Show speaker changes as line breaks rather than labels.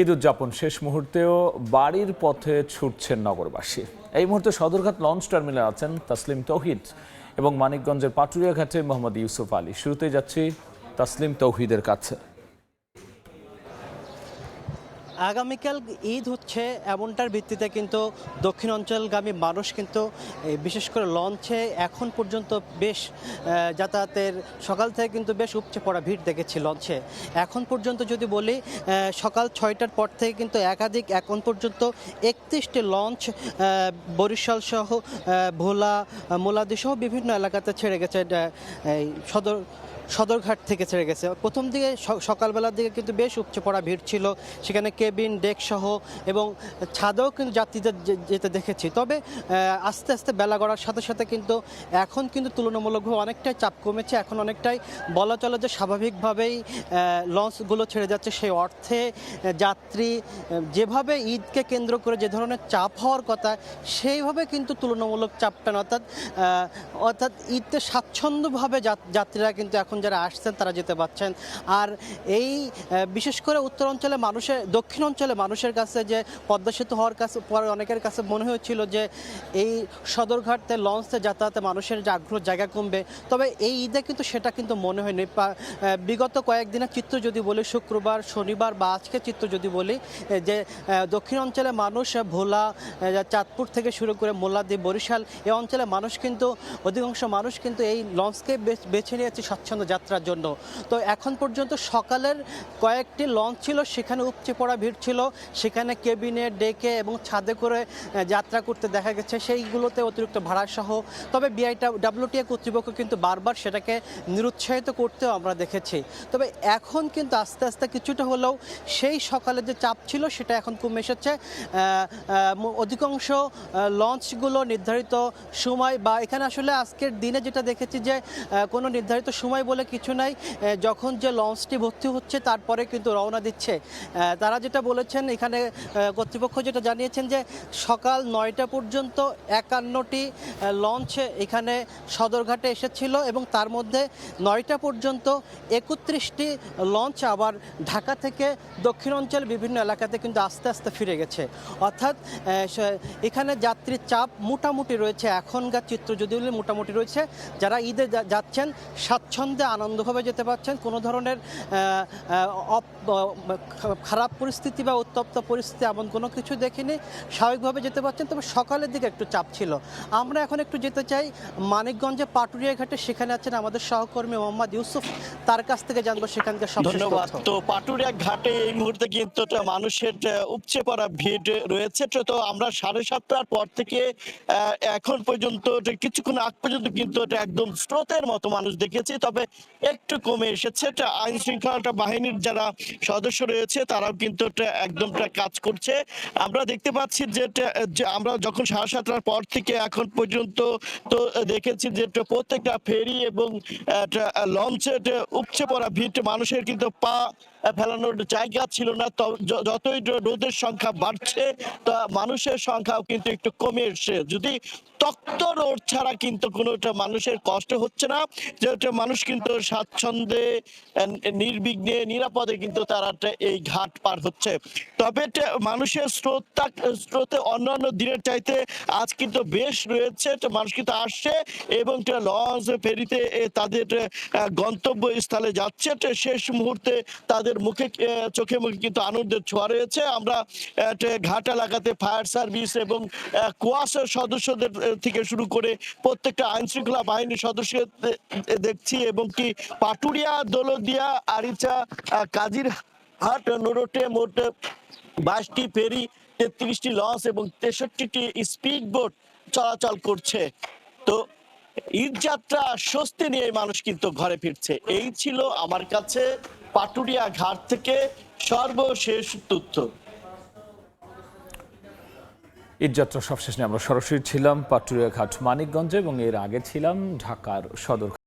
ঈদ উদযাপন শেষ মুহূর্তেও বাড়ির পথে ছুটছেন নগরবাসী। এই মুহূর্তে সদরঘাট লঞ্চ টার্মিনালে আছেন তাসলিম তৌহিদ এবং মানিকগঞ্জের পাটুরিয়া ঘাটে মোহাম্মদ ইউসুফ আলী। শুরুতেই যাচ্ছি তাসলিম তৌহিদের কাছে।
আগামীকাল ঈদ হচ্ছে এমনটার ভিত্তিতে কিন্তু দক্ষিণ অঞ্চলগামী মানুষ কিন্তু বিশেষ করে লঞ্চে এখন পর্যন্ত বেশ যাতায়াতের সকাল থেকে কিন্তু বেশ উপচে পড়া ভিড় দেখেছি লঞ্চে। এখন পর্যন্ত যদি বলি সকাল 6টার পর থেকে কিন্তু একাধিক এখন পর্যন্ত 31টি লঞ্চ বরিশাল সহ ভোলা মোলাদি সহ বিভিন্ন এলাকাতে ছেড়ে গেছে। এই সদরঘাট থেকে ছেড়ে গেছে। প্রথম দিকে সকালবেলার দিকে কিন্তু বেশ উপচে পড়া ভিড় ছিল, সেখানে কেবিন ডেক সহ এবং ছাদেও কিন্তু যাত্রীদের যেতে দেখেছি। তবে আস্তে আস্তে বেলা গড়ার সাথে সাথে কিন্তু এখন কিন্তু তুলনামূলকভাবে অনেকটাই চাপ কমেছে। এখন অনেকটাই বলা চলে যে স্বাভাবিকভাবেই লঞ্চগুলো ছেড়ে যাচ্ছে। সেই অর্থে যাত্রী যেভাবে ঈদকে কেন্দ্র করে যে ধরনের চাপ হওয়ার কথা সেইভাবে কিন্তু তুলনামূলক চাপটা না, অর্থাৎ ঈদে স্বাচ্ছন্দ্যভাবে যাত্রীরা কিন্তু এখন যারা আসছেন তারা যেতে পারছেন। আর এই বিশেষ করে উত্তর অঞ্চলে দক্ষিণ অঞ্চলে মানুষের কাছে যে পদ্মা সেতু হওয়ার কাছে পরে অনেকের কাছে মনে হয়েছিল যে এই সদরঘাটতে লঞ্চে যাতায়াতে মানুষের যে আগ্রহ জায়গা কমবে, তবে এই ঈদে কিন্তু সেটা কিন্তু মনে হয়নি। বিগত কয়েকদিনের চিত্র যদি বলি, শুক্রবার শনিবার বা আজকে চিত্র যদি বলি, যে দক্ষিণ অঞ্চলে মানুষ ভোলা চাঁদপুর থেকে শুরু করে মোল্লাদি বরিশাল এই অঞ্চলে মানুষ কিন্তু অধিকাংশ মানুষ কিন্তু এই লঞ্চকে বেছে নিয়েছে স্বচ্ছন্দ যাত্রার জন্য। তো এখন পর্যন্ত সকালের কয়েকটি লঞ্চ ছিল, সেখানে উপচে পড়া ভিড় ছিল, সেখানে কেবিনে ডেকে এবং ছাদে করে যাত্রা করতে দেখা গেছে, সেইগুলোতে অতিরিক্ত ভাড়া সহ। তবে WTA কর্তৃপক্ষ কিন্তু বারবার সেটাকে নিরুৎসাহিত করতেও আমরা দেখেছি। তবে এখন কিন্তু আস্তে আস্তে কিছুটা হলেও সেই সকালে যে চাপ ছিল সেটা এখন কমে এসেছে। অধিকাংশ লঞ্চগুলো নির্ধারিত সময় বা এখানে আসলে আজকের দিনে যেটা দেখেছি যে কোনো নির্ধারিত সময় বলে কিছু নাই, যখন যে লঞ্চটি ভর্তি হচ্ছে তারপরে কিন্তু রওনা দিচ্ছে। তারা যেটা বলেছেন এখানে কর্তৃপক্ষ যেটা জানিয়েছেন যে সকাল 9টা পর্যন্ত 51টি লঞ্চ এখানে সদরঘাটে এসেছিল এবং তার মধ্যে 9টা পর্যন্ত 31টি লঞ্চ আবার ঢাকা থেকে দক্ষিণ অঞ্চলের বিভিন্ন এলাকাতে কিন্তু আস্তে আস্তে ফিরে গেছে। অর্থাৎ এখানে যাত্রীর চাপ মোটামুটি রয়েছে, এখনকার চিত্র যদি বলি মোটামুটি রয়েছে। যারা ঈদে যাচ্ছেন স্বাচ্ছন্দ্যে আনন্দভাবে যেতে পারছেন, কোনো ধরনের খারাপ পরিস্থিতি বা উত্তপ্ত পরিস্থিতি এমন কোনো কিছু দেখিনি, স্বাভাবিকভাবে যেতে পারছেন। তবে সকালের দিকে একটু চাপ ছিল। আমরা এখন একটু যেতে চাই মানিকগঞ্জে পাটুরিয়া ঘাটে, সেখানে আছেন আমাদের সহকর্মী মোহাম্মদ ইউসুফ, তার কাছ থেকে জানবো সেখানকার সবশেষ তথ্য।
তো পাটুরিয়া ঘাটে এই মুহূর্তে কিন্তু মানুষের উপচে পড়া ভিড় রয়েছে। তো আমরা 7:30টার পর থেকে এখন পর্যন্ত কিছুক্ষণ আগ পর্যন্ত কিন্তু একদম স্রোতের মতো মানুষ দেখেছি, তবে একটু কমে এসেছে। আইন শৃঙ্খলা বাহিনীর যারা সদস্য রয়েছে তারাও কিন্তু একদম কাজ করছে। আমরা দেখতে পাচ্ছি যে আমরা যখন 7:30টার পর থেকে এখন পর্যন্ত তো দেখেছি যে প্রত্যেকটা ফেরি এবং লঞ্চের উপচে পড়া ভিড়, মানুষের কিন্তু পা ফেলানোর জায়গা ছিল না। যতই রোদের সংখ্যা বাড়ছে তা মানুষের সংখ্যাও কিন্তু একটু কমে এসছে। যদি তক্ত রোড ছাড়া কিন্তু কোনো মানুষের কষ্ট হচ্ছে না, যে মানুষ কিন্তু স্বাচ্ছন্দ্যে নির্বিঘ্নে নিরাপদে কিন্তু তারা এই ঘাট পার হচ্ছে। তবে মানুষের স্রোতে অন্যান্য দিনের চাইতে আজ কিন্তু বেশ রয়েছে। মানুষ কিন্তু আসছে এবং লঞ্চ ফেরিতে তাদের গন্তব্যস্থলে যাচ্ছে। শেষ মুহূর্তে তাদের চোখে মুখে কিন্তু আনন্দের ছোঁয়া রয়েছে। আমরা ঘাট এলাকাতে ফায়ার সার্ভিস এবং কুয়াশার সদস্যদের থেকে শুরু করে প্রত্যেকটা আইন শৃঙ্খলা বাহিনীর সদস্য দেখছি, এবং কি পাটুরিয়া, দৌলতদিয়া, আরিচা, কাজিরহাট নোডে মোট 22টি ফেরি, 33টি লঞ্চ এবং 63টি স্পিড বোট চলাচল করছে। তো ঈদ যাত্রা স্বস্তি নিয়ে মানুষ কিন্তু ঘরে ফিরছে। এই ছিল আমার কাছে পাটুরিয়া ঘাট থেকে সর্বশেষ তথ্য।
ঈদযাত্রা সবশেষ নিয়ে আমরা সরাসরি ছিলাম পাটুরিয়া ঘাট মানিকগঞ্জে এবং এর আগে ছিলাম ঢাকার সদর